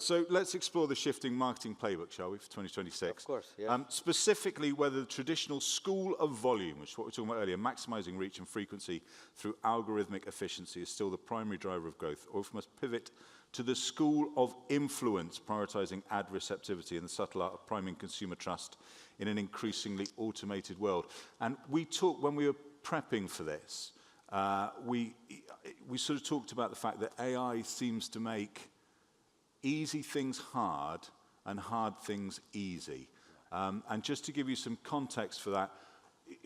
So let's explore the shifting marketing playbook, shall we, for 2026? Of course, yeah. Specifically, whether the traditional school of volume, which is what we were talking about earlier, maximizing reach and frequency through algorithmic efficiency is still the primary driver of growth, or if we must pivot to the school of influence, prioritizing ad receptivity and the subtle art of priming consumer trust in an increasingly automated world. And we talked, when we were prepping for this, we sort of talked about the fact that AI seems to make easy things hard and hard things easy. And just to give you some context for that,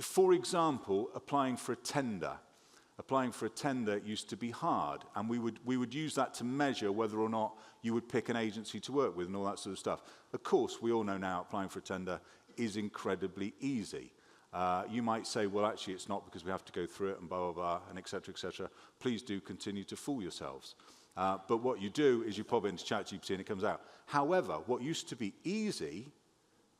for example, applying for a tender. Applying for a tender used to be hard, and we would use that to measure whether or not you would pick an agency to work with and all that sort of stuff. Of course, we all know now applying for a tender is incredibly easy. You might say, well, actually, it's not because we have to go through it and blah, blah, blah, and et cetera, et cetera. Please do continue to fool yourselves. But what you do is you pop it into ChatGPT and it comes out. However, what used to be easy,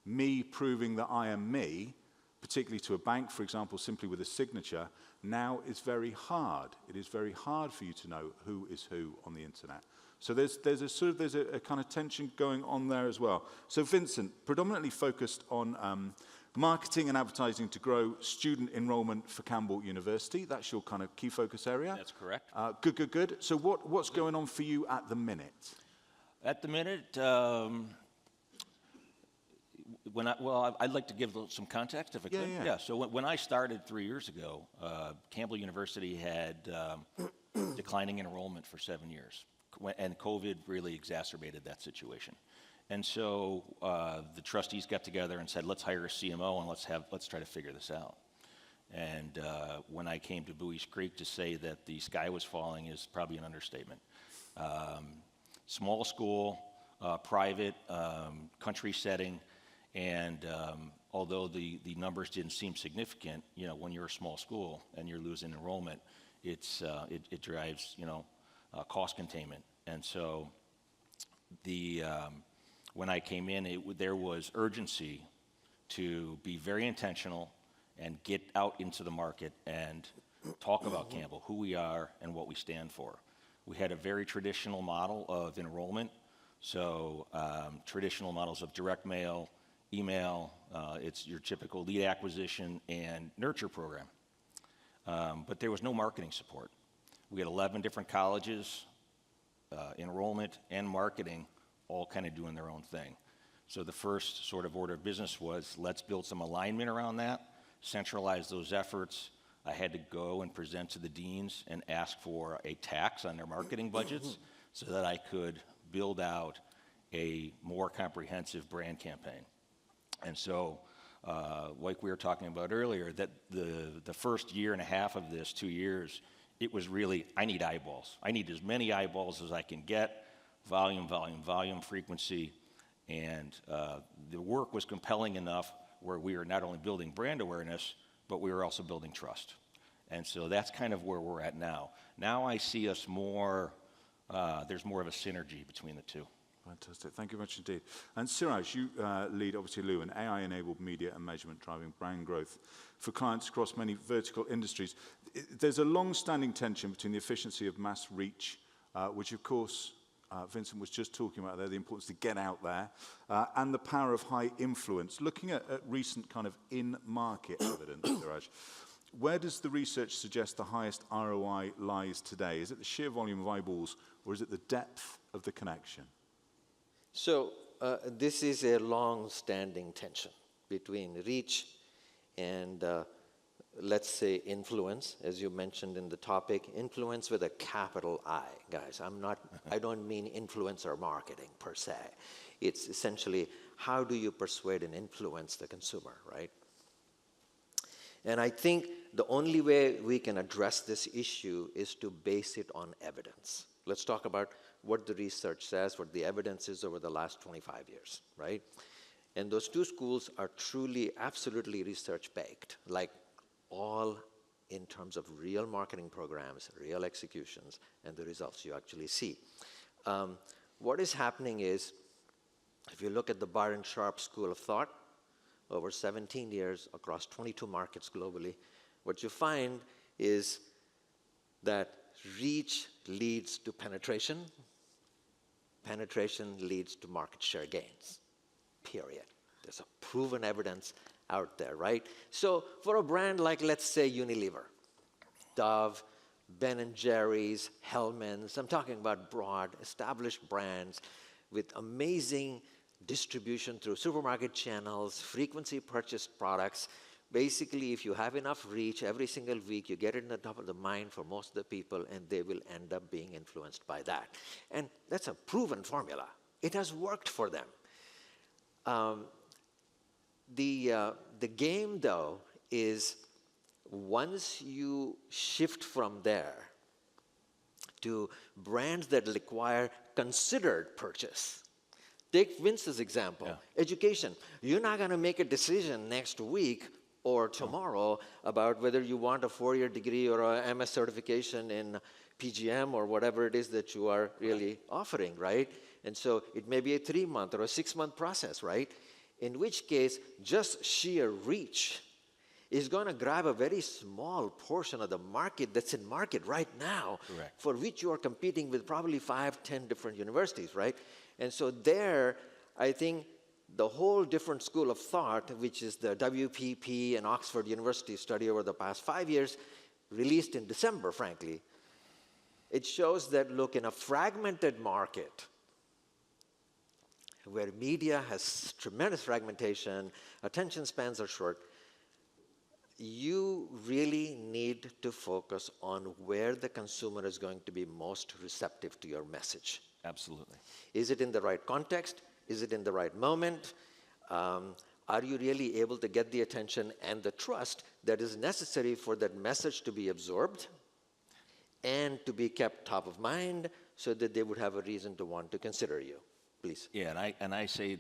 me proving that I am me, particularly to a bank, for example, simply with a signature, now is very hard. It is very hard for you to know who is who on the internet. So there's a kind of tension going on there as well. So Vincent, predominantly focused on marketing and advertising to grow student enrollment for Campbell University. That's your kind of key focus area. That's correct. Good. So what's going on for you at the minute? At the minute, I'd like to give some context if I could. Yeah. So when I started 3 years ago, Campbell University had declining enrollment for 7 years, and COVID really exacerbated that situation. And so the trustees got together and said, let's hire a CMO and let's try to figure this out. And when I came to Bowie's Creek, to say that the sky was falling is probably an understatement. Small school, private, country setting, and although the numbers didn't seem significant, when you're a small school and you're losing enrollment, it drives cost containment. And so when I came in, there was urgency to be very intentional and get out into the market and talk about Campbell, who we are and what we stand for. We had a very traditional model of enrollment, so traditional models of direct mail, email, it's your typical lead acquisition and nurture program. But there was no marketing support. We had 11 different colleges, enrollment and marketing, all kind of doing their own thing. So the first sort of order of business was, let's build some alignment around that, centralize those efforts. I had to go and present to the deans and ask for a tax on their marketing budgets so that I could build out a more comprehensive brand campaign. And so, like we were talking about earlier, that the first year and a half of this, 2 years, it was really, I need eyeballs. I need as many eyeballs as I can get, volume, frequency, and the work was compelling enough where we were not only building brand awareness, but we were also building trust. And so that's kind of where we're at now. Now I see us more, there's more of a synergy between the two. Fantastic. Thank you very much indeed. And Seraj, you lead, obviously, Lou, an AI-enabled media and measurement driving brand growth for clients across many vertical industries. There's a long-standing tension between the efficiency of mass reach, which, of course, Vincent was just talking about there, the importance to get out there, and the power of high influence. Looking at recent kind of in-market evidence, Seraj, where does the research suggest the highest ROI lies today? Is it the sheer volume of eyeballs, or is it the depth of the connection? So this is a long-standing tension between reach and, let's say, influence, as you mentioned in the topic. Influence with a capital I, guys. I don't mean influencer marketing per se. It's essentially, how do you persuade and influence the consumer, right? And I think the only way we can address this issue is to base it on evidence. Let's talk about what the research says, what the evidence is over the last 25 years, right? And those two schools are truly, absolutely research-baked, like all in terms of real marketing programs, real executions, and the results you actually see. What is happening is, if you look at the Bar and Sharp School of Thought, over 17 years across 22 markets globally, what you find is that reach leads to penetration, penetration leads to market share gains, period. There's a proven evidence out there, right? So for a brand like, let's say, Unilever, Dove, Ben & Jerry's, Hellmann's, I'm talking about broad, established brands with amazing distribution through supermarket channels, frequency purchased products. Basically, if you have enough reach, every single week you get it in the top of the mind for most of the people, and they will end up being influenced by that. And that's a proven formula. It has worked for them. The game, though, is once you shift from there to brands that require considered purchase. Take Vince's example, education. You're not going to make a decision next week or tomorrow about whether you want a 4-year degree or a MS certification in PGM or whatever it is that you are really offering, right? And so it may be a 3-month or a 6-month process, right? In which case, just sheer reach is going to grab a very small portion of the market that's in market right now, Correct. for which you are competing with probably 5, 10 different universities, right? And so there, I think the whole different school of thought, which is the WPP and Oxford University study over the past 5 years, released in December, frankly, it shows that, look, in a fragmented market, where media has tremendous fragmentation, attention spans are short, you really need to focus on where the consumer is going to be most receptive to your message. Absolutely. Is it in the right context? Is it in the right moment? Are you really able to get the attention and the trust that is necessary for that message to be absorbed and to be kept top of mind so that they would have a reason to want to consider you? Please. Yeah, and I say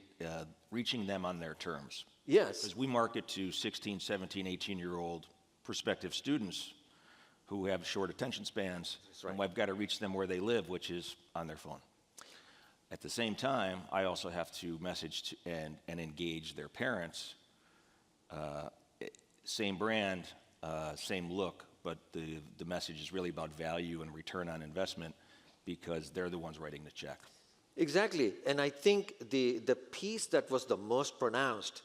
reaching them on their terms. Yes. Because we market to 16, 17, 18-year-old prospective students who have short attention spans, That's right. and I've got to reach them where they live, which is on their phone. At the same time, I also have to message to, and engage their parents. Same brand, same look, but the message is really about value and return on investment because they're the ones writing the check. Exactly. And I think the piece that was the most pronounced,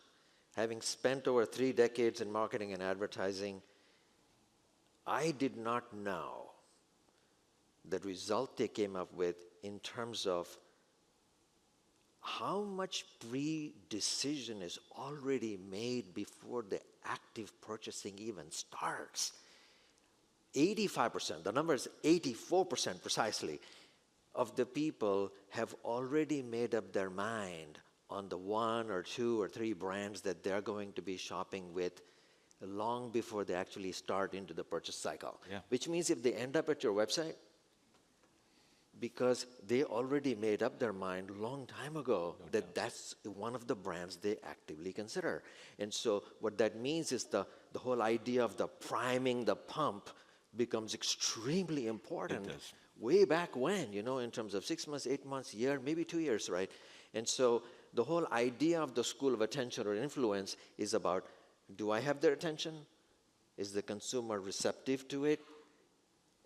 having spent over 3 decades in marketing and advertising, I did not know the result they came up with in terms of how much pre-decision is already made before the active purchasing even starts. 85%, the number is 84% precisely, of the people have already made up their mind on the 1 or 2 or 3 brands that they're going to be shopping with long before they actually start into the purchase cycle. Yeah. Which means if they end up at your website, because they already made up their mind a long time ago that that's one of the brands they actively consider. And so what that means is the whole idea of the priming the pump becomes extremely important. It does. Way back when, in terms of 6 months, 8 months, year, maybe 2 years, right? And so the whole idea of the school of attention or influence is about, do I have their attention? Is the consumer receptive to it?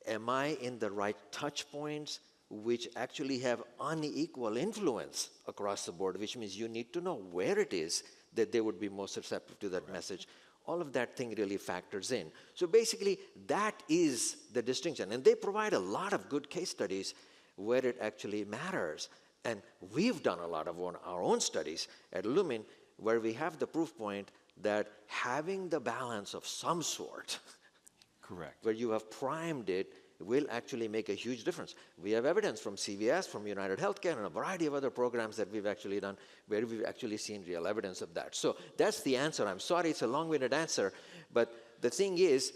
Am I in the right touch points, which actually have unequal influence across the board, which means you need to know where it is that they would be most receptive to that message. All of that thing really factors in. So basically, that is the distinction. And they provide a lot of good case studies where it actually matters. And we've done a lot of our own studies at Illumin where we have the proof point that having the balance of some sort, Correct. where you have primed it, will actually make a huge difference. We have evidence from CVS, from United Healthcare, and a variety of other programs that we've actually done where we've actually seen real evidence of that. So that's the answer. I'm sorry it's a long-winded answer, but the thing is,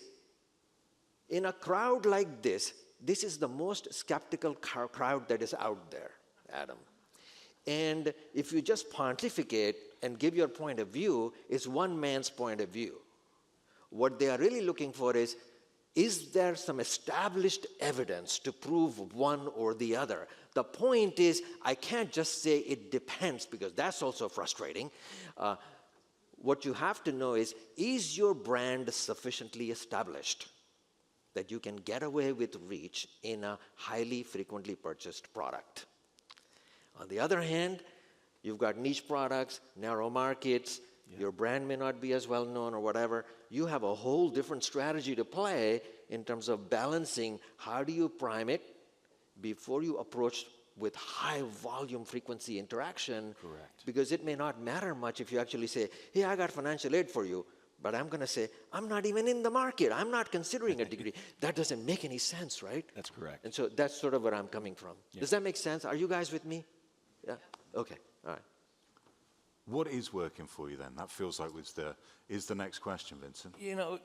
in a crowd like this is the most skeptical crowd that is out there, Adam. And if you just pontificate and give your point of view, it's one man's point of view. What they are really looking for is there some established evidence to prove one or the other? The point is, I can't just say it depends, because that's also frustrating. What you have to know is your brand sufficiently established that you can get away with reach in a highly frequently purchased product? On the other hand, you've got niche products, narrow markets, your brand may not be as well known or whatever. You have a whole different strategy to play in terms of balancing how do you prime it before you approach with high volume frequency interaction. Correct. Because it may not matter much if you actually say, hey, I got financial aid for you, but I'm going to say, I'm not even in the market. I'm not considering a degree. That doesn't make any sense, right? That's correct. And so that's sort of where I'm coming from. Yeah. Does that make sense? Are you guys with me? Yeah? Okay, all right. What is working for you then? That feels like is the next question, Vincent. You know,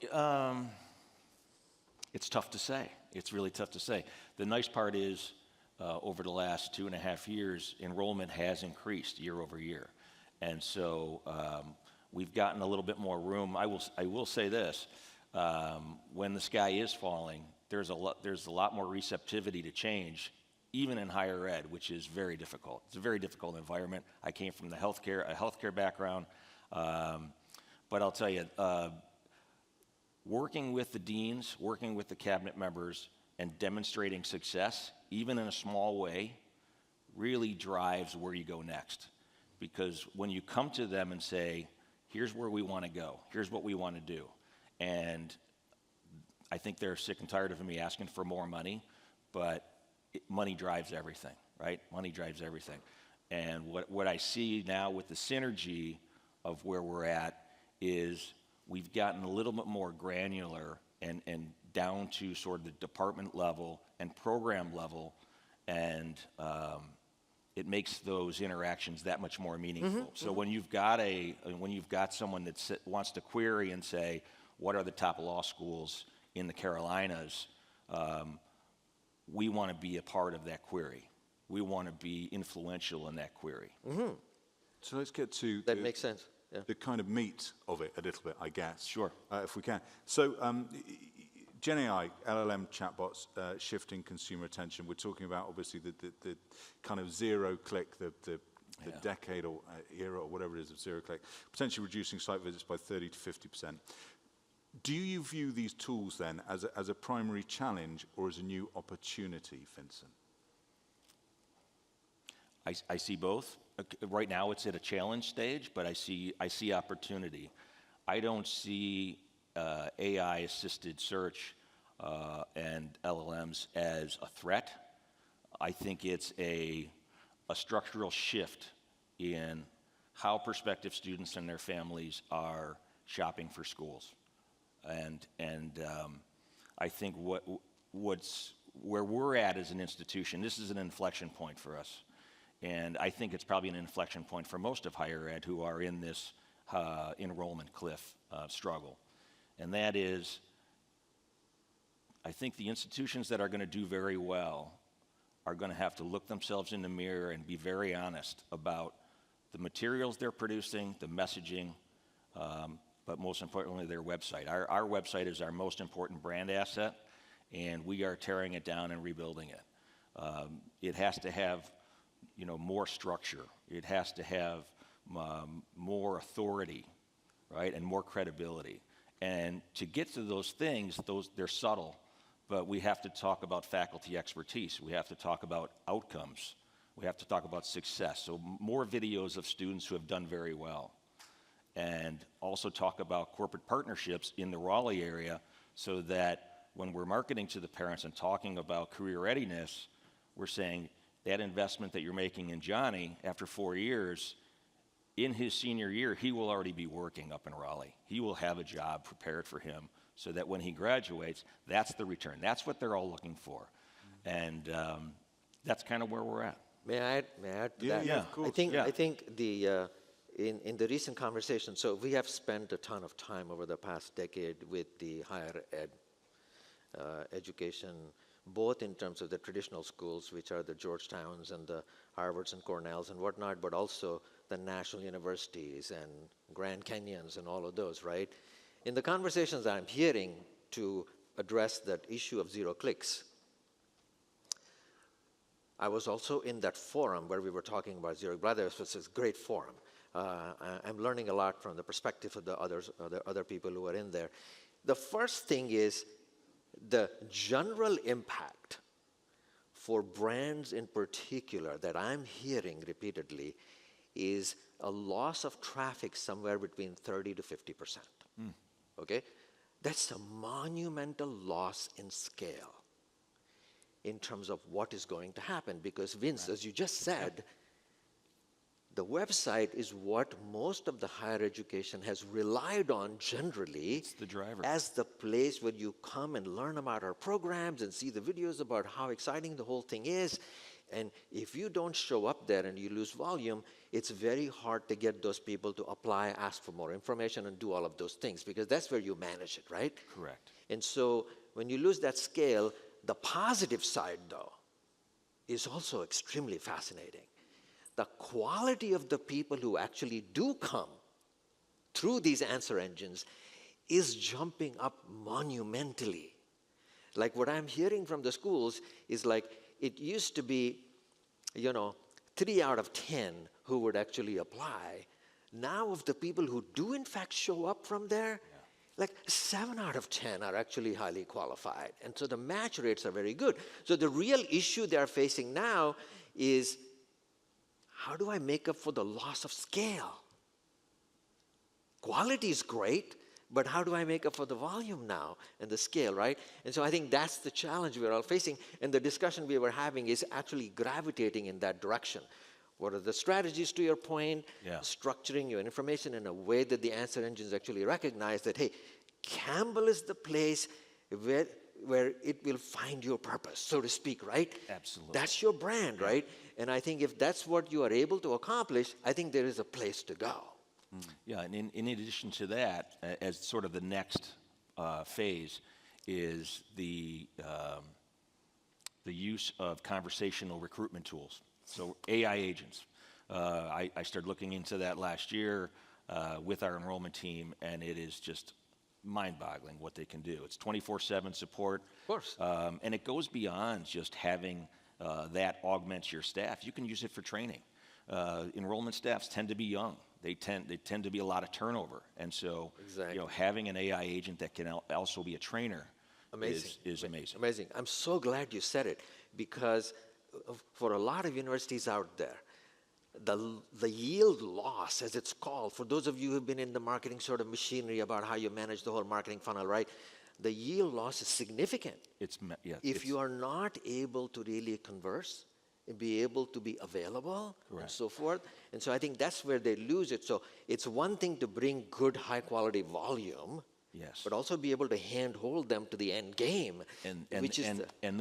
it's tough to say. It's really tough to say. The nice part is, over the last 2.5 years, enrollment has increased year over year. And so we've gotten a little bit more room. I will say this, when the sky is falling, there's a lot more receptivity to change, even in higher ed, which is very difficult. It's a very difficult environment. I came from a healthcare background, but I'll tell you, working with the deans, working with the cabinet members, and demonstrating success, even in a small way, really drives where you go next. Because when you come to them and say, here's where we want to go, here's what we want to do, and I think they're sick and tired of me asking for more money, but money drives everything, right? Money drives everything. And what I see now with the synergy of where we're at is we've gotten a little bit more granular and down to sort of the department level and program level, and it makes those interactions that much more meaningful. So when you've got someone that wants to query and say, what are the top law schools in the Carolinas? We want to be a part of that query. We want to be influential in that query. So let's get to That makes sense. Yeah. the kind of meat of it a little bit, I guess. Sure. If we can. So Gen AI, LLM chatbots, shifting consumer attention. We're talking about obviously the kind of zero click, the decade or era or whatever it is of zero click, potentially reducing site visits by 30 to 50%. Do you view these tools then as a primary challenge or as a new opportunity, Vincent? I see both. Right now it's at a challenge stage, but I see opportunity. I don't see AI-assisted search and LLMs as a threat. I think it's a structural shift in how prospective students and their families are shopping for schools. And I think where we're at as an institution, this is an inflection point for us. And I think it's probably an inflection point for most of higher ed who are in this enrollment cliff struggle. And that is, I think the institutions that are going to do very well are going to have to look themselves in the mirror and be very honest about the materials they're producing, the messaging, but most importantly, their website. Our website is our most important brand asset, and we are tearing it down and rebuilding it. It has to have, more structure. It has to have more authority, right, and more credibility. And to get to those things, they're subtle, but we have to talk about faculty expertise. We have to talk about outcomes. We have to talk about success. So more videos of students who have done very well. And also talk about corporate partnerships in the Raleigh area so that when we're marketing to the parents and talking about career readiness, we're saying that investment that you're making in Johnny after 4 years, in his senior year, he will already be working up in Raleigh. He will have a job prepared for him so that when he graduates, that's the return. That's what they're all looking for. And that's kind of where we're at. May I add to that? Yeah, of course. I think the in the recent conversation, so we have spent a ton of time over the past decade with the higher ed education, both in terms of the traditional schools, which are the Georgetowns and the Harvards and Cornells and whatnot, but also the national universities and Grand Canyons and all of those, right? In the conversations I'm hearing to address that issue of zero clicks, I was also in that forum where we were talking about zero. Brothers was a great forum. I'm learning a lot from the perspective of the other people who are in there. The first thing is the general impact for brands in particular that I'm hearing repeatedly is a loss of traffic somewhere between 30 to 50%. Okay? That's a monumental loss in scale in terms of what is going to happen. Because Vince, as you just said, the website is what most of the higher education has relied on generally. It's the driver. As the place where you come and learn about our programs and see the videos about how exciting the whole thing is. And if you don't show up there and you lose volume, it's very hard to get those people to apply, ask for more information, and do all of those things, because that's where you manage it, right? Correct. And so when you lose that scale, the positive side, though, is also extremely fascinating. The quality of the people who actually do come through these answer engines is jumping up monumentally. Like what I'm hearing from the schools is like, it used to be, 3 out of 10 who would actually apply. Now of the people who do in fact show up from there, like 7 out of 10 are actually highly qualified. And so the match rates are very good. So the real issue they're facing now is, how do I make up for the loss of scale? Quality is great, but how do I make up for the volume now and the scale, right? And so I think that's the challenge we're all facing. And the discussion we were having is actually gravitating in that direction. What are the strategies, to your point? Yeah. Structuring your information in a way that the answer engines actually recognize that, hey, Campbell is the place where it will find your purpose, so to speak, right? Absolutely. That's your brand, right? And I think if that's what you are able to accomplish, I think there is a place to go. Yeah, and in addition to that, as sort of the next phase, is the use of conversational recruitment tools. So AI agents. I started looking into that last year with our enrollment team, and it is just mind-boggling what they can do. It's 24/7 support. Of course. And it goes beyond just having that augment your staff. You can use it for training. Enrollment staffs tend to be young. They tend to be a lot of turnover. And so Exactly. Having an AI agent that can also be a trainer is amazing. Amazing. I'm so glad you said it, because for a lot of universities out there, the yield loss, as it's called, for those of you who've been in the marketing sort of machinery about how you manage the whole marketing funnel, right? The yield loss is significant. If you are not able to really converse and be able to be available and so forth. And so I think that's where they lose it. So it's one thing to bring good, high quality volume, Yes. but also be able to handhold them to the end game. And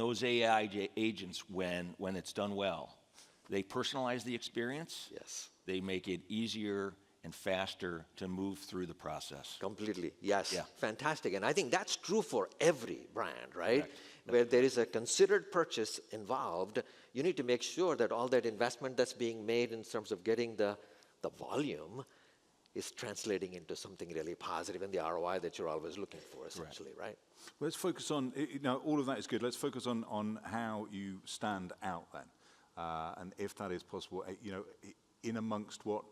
those AI agents, when it's done well, they personalize the experience. Yes. They make it easier and faster to move through the process. Completely, yes. Yeah. Fantastic. And I think that's true for every brand, right? Correct. Where there is a considered purchase involved, you need to make sure that all that investment that's being made in terms of getting the volume is translating into something really positive and the ROI that you're always looking for, essentially, right? Well, let's focus on, all of that is good. Let's focus on how you stand out then. And if that is possible, in amongst what,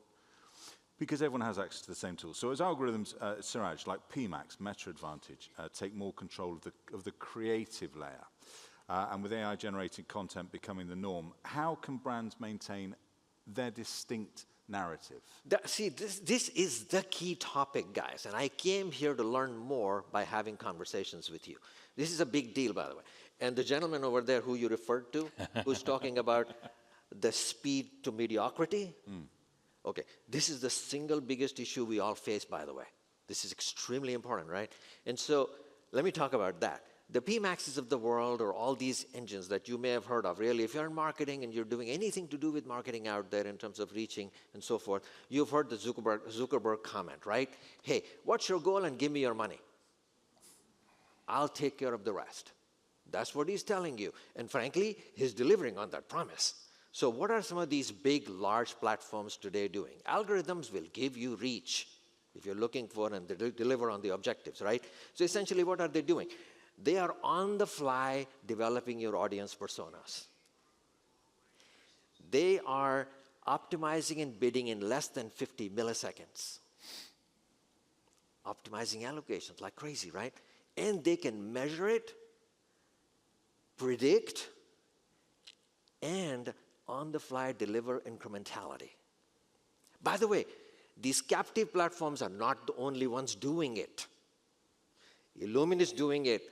because everyone has access to the same tools. So as algorithms, Seraj, like PMax, Meta Advantage, take more control of the creative layer, and with AI-generated content becoming the norm, how can brands maintain their distinct narrative? This is the key topic, guys, and I came here to learn more by having conversations with you. This is a big deal, by the way. And the gentleman over there who you referred to, who's talking about the speed to mediocrity, okay, this is the single biggest issue we all face, by the way. This is extremely important, right? And so let me talk about that. The PMaxes of the world, or all these engines that you may have heard of, really, if you're in marketing and you're doing anything to do with marketing out there in terms of reaching and so forth, you've heard the Zuckerberg comment, right? Hey, what's your goal and give me your money. I'll take care of the rest. That's what he's telling you. And frankly, he's delivering on that promise. So what are some of these big, large platforms today doing? Algorithms will give you reach if you're looking for and deliver on the objectives, right? So essentially, what are they doing? They are on the fly developing your audience personas. They are optimizing and bidding in less than 50 milliseconds. Optimizing allocations like crazy, right? And they can measure it, predict, and on-the-fly deliver incrementality. By the way, these captive platforms are not the only ones doing it. Illumin is doing it,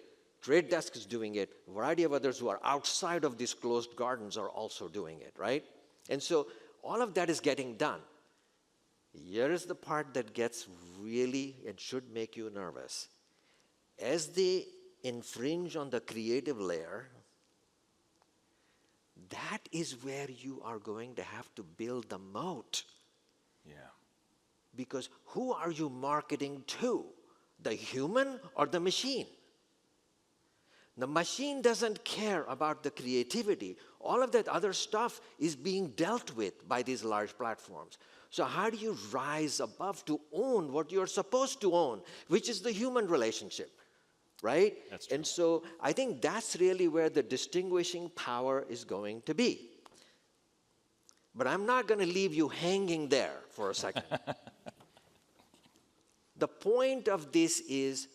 Trade Desk is doing it, a variety of others who are outside of these closed gardens are also doing it, right? And so all of that is getting done. Here is the part that gets really, it should make you nervous. As they infringe on the creative layer, that is where you are going to have to build the moat. Yeah. Because who are you marketing to? The human or the machine? The machine doesn't care about the creativity. All of that other stuff is being dealt with by these large platforms. So how do you rise above to own what you're supposed to own, which is the human relationship, right? That's true. And so I think that's really where the distinguishing power is going to be. But I'm not going to leave you hanging there for a second. The point of this is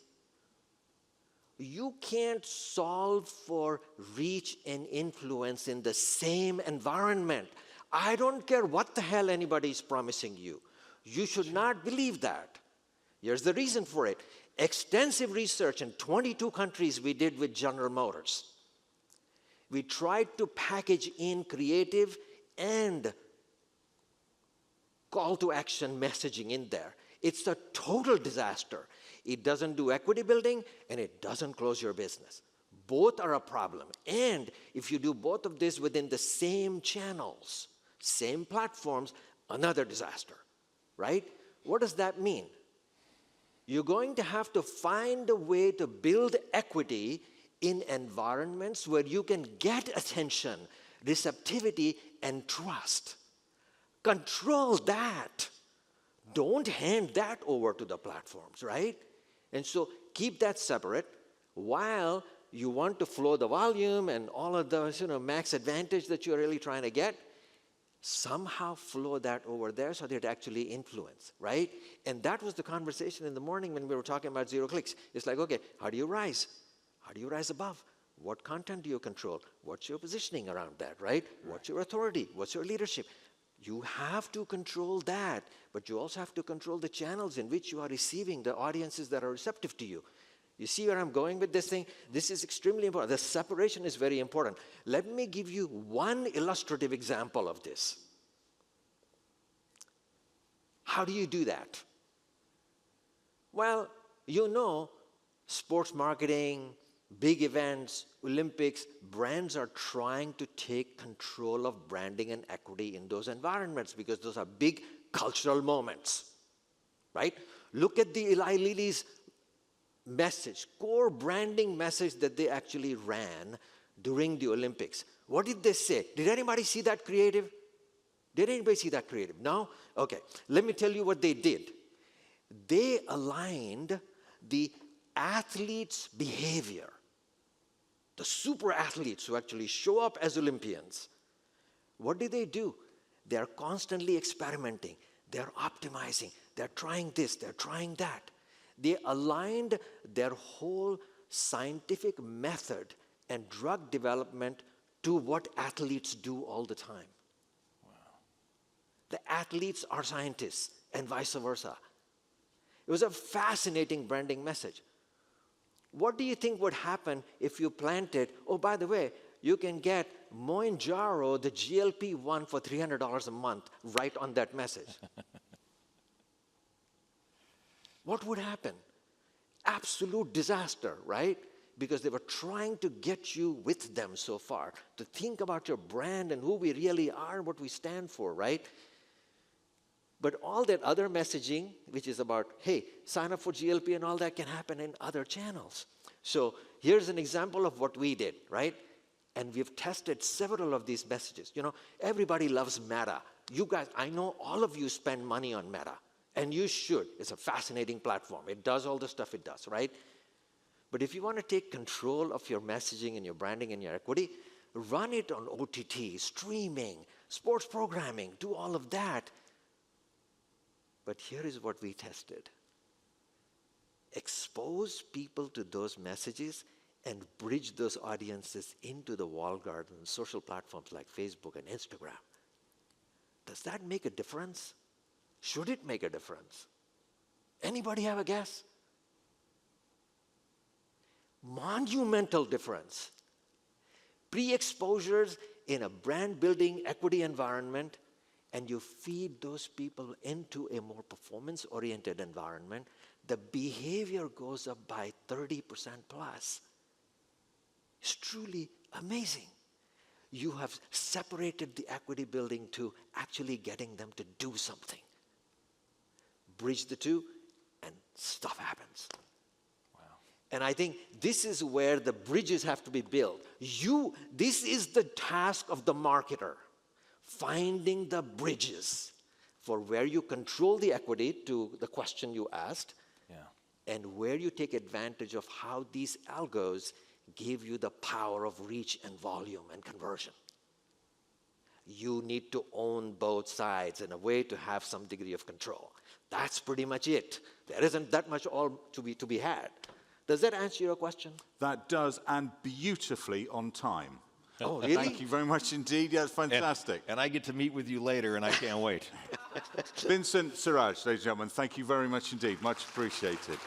you can't solve for reach and influence in the same environment. I don't care what the hell anybody is promising you. You should not believe that. Here's the reason for it. Extensive research in 22 countries we did with General Motors. We tried to package in creative and call to action messaging in there. It's a total disaster. It doesn't do equity building, and it doesn't close your business. Both are a problem. And if you do both of this within the same channels, same platforms, another disaster, right? What does that mean? You're going to have to find a way to build equity in environments where you can get attention, receptivity, and trust. Control that. Don't hand that over to the platforms, right? And so keep that separate while you want to flow the volume and all of those, max advantage that you're really trying to get. Somehow flow that over there so that it actually influence, right? And that was the conversation in the morning when we were talking about zero clicks. It's like, okay, how do you rise? How do you rise above? What content do you control? What's your positioning around that, right? What's your authority? What's your leadership? You have to control that, but you also have to control the channels in which you are receiving the audiences that are receptive to you. You see where I'm going with this thing? This is extremely important. The separation is very important. Let me give you one illustrative example of this. How do you do that? Well, sports marketing, big events, Olympics, brands are trying to take control of branding and equity in those environments because those are big cultural moments, right? Look at the Eli Lilly's message, core branding message that they actually ran during the Olympics. What did they say? Did anybody see that creative? Did anybody see that creative? No? Okay, let me tell you what they did. They aligned the athletes' behavior, the super athletes who actually show up as Olympians. What do? They're constantly experimenting. They're optimizing. They're trying this. They're trying that. They aligned their whole scientific method and drug development to what athletes do all the time. Wow. The athletes are scientists and vice versa. It was a fascinating branding message. What do you think would happen if you planted, oh, by the way, you can get Mounjaro, the GLP-1 for $300 a month, right on that message? What would happen? Absolute disaster, right? Because they were trying to get you with them so far, to think about your brand and who we really are, what we stand for, right? But all that other messaging, which is about, hey, sign up for GLP and all that can happen in other channels. So here's an example of what we did, right? And we've tested several of these messages. Everybody loves Meta. You guys, I know all of you spend money on Meta. And you should. It's a fascinating platform. It does all the stuff it does, right? But if you want to take control of your messaging and your branding and your equity, run it on OTT, streaming, sports programming, do all of that. But here is what we tested. Expose people to those messages and bridge those audiences into the walled garden social platforms like Facebook and Instagram. Does that make a difference? Should it make a difference? Anybody have a guess? Monumental difference. Pre-exposures in a brand-building equity environment, and you feed those people into a more performance-oriented environment, the behavior goes up by 30% plus. It's truly amazing. You have separated the equity building to actually getting them to do something. Bridge the two, and stuff happens. Wow. And I think this is where the bridges have to be built. This is the task of the marketer, finding the bridges for where you control the equity, to the question you asked, and where you take advantage of how these algos give you the power of reach and volume and conversion. You need to own both sides in a way to have some degree of control. That's pretty much it. There isn't that much all to be had. Does that answer your question? That does, and beautifully on time. Oh, really? Thank you very much indeed. Yeah, it's fantastic. And I get to meet with you later, and I can't wait. Vincent, Seraj, ladies and gentlemen, thank you very much indeed. Much appreciated.